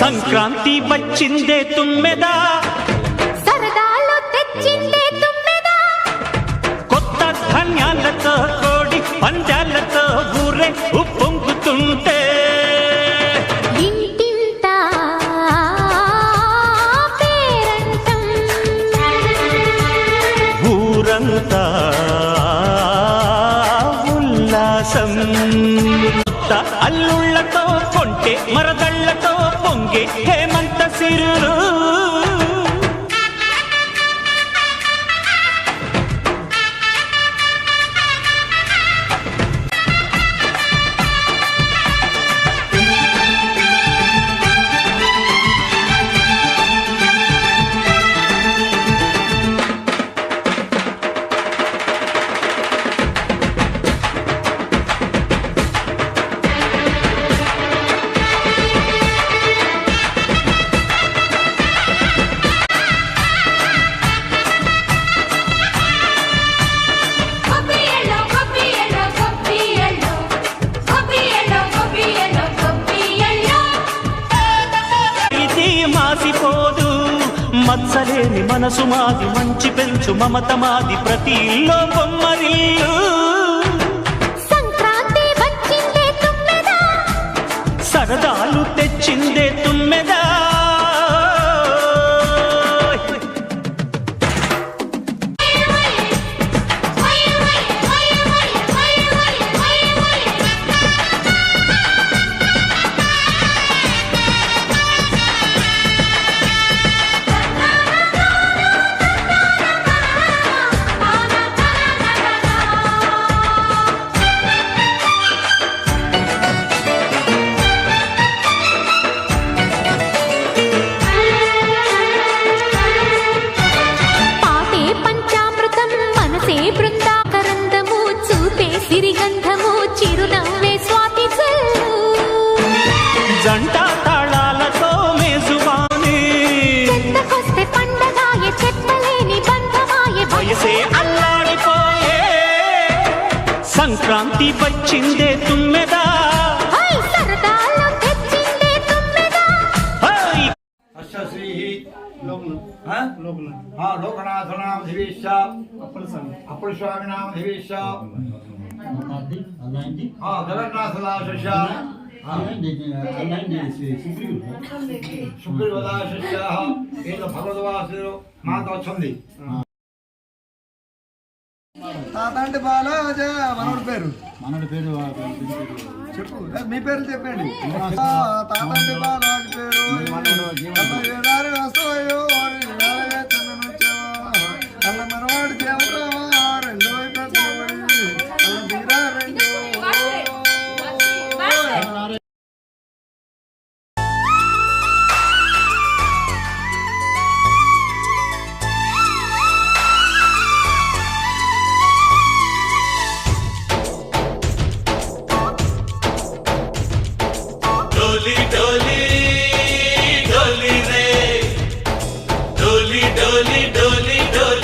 సంక్రాంతి వచ్చిందే తుమ్మెదా, సరదాలు తెచ్చిందే తుమ్మెదా, కొత్త ధాన్యాలతో కోడి పందాలతో ఊరే ఉప్పొంగుతుంటే ఇంటింటా పేరంటం, ఊరంతా ఉల్లాసం. కొత్త అల్లుళ్లతో కొంటే మరదళ్లతో పొంగే హేమంత సిరులు. మత్సలేని మనసు మాది, మంచి పెంచు మమత మాది, ప్రతి ఇల్లో బొమ్మరిల్లు. సంక్రాంతి వచ్చిందే తుమ్మెదా, సరదాలు తెచ్చిందే తుమ్మెదా. బృందాకరందము చూపే సిరిగంధము, చిరునవ్వే స్వాతి చెల్లు, జంట తాళాలతో మేజువాణి, చెత్తకొస్తే పండగాయ, చెప్పలేని బంధమాయ, వయసే అల్లాడిపోయే. సంక్రాంతి వచ్చిందే తుమ్మెదా, సరదాలు తెచ్చిందే తుమ్మెదా. లోకనాథనామధివేశ అప్పుడు స్వామి నామధివేశ జగన్నాథదాశ శుక్రవదాశ ఏదో భగవద్వాసు మాట వచ్చింది. తాతండి బాలరాజ మనోడి పేరు చెప్పు, మీ పేర్లు చెప్పండి. తాతండి బాలరాజు పేరు వస్తాయో అల్ల మనవాడి దేవరావా, రెండో వైపు అల్ల తీరా రెండు. డోలి డోలి డోలి రే, డోలి డోలి డోలి డోలి.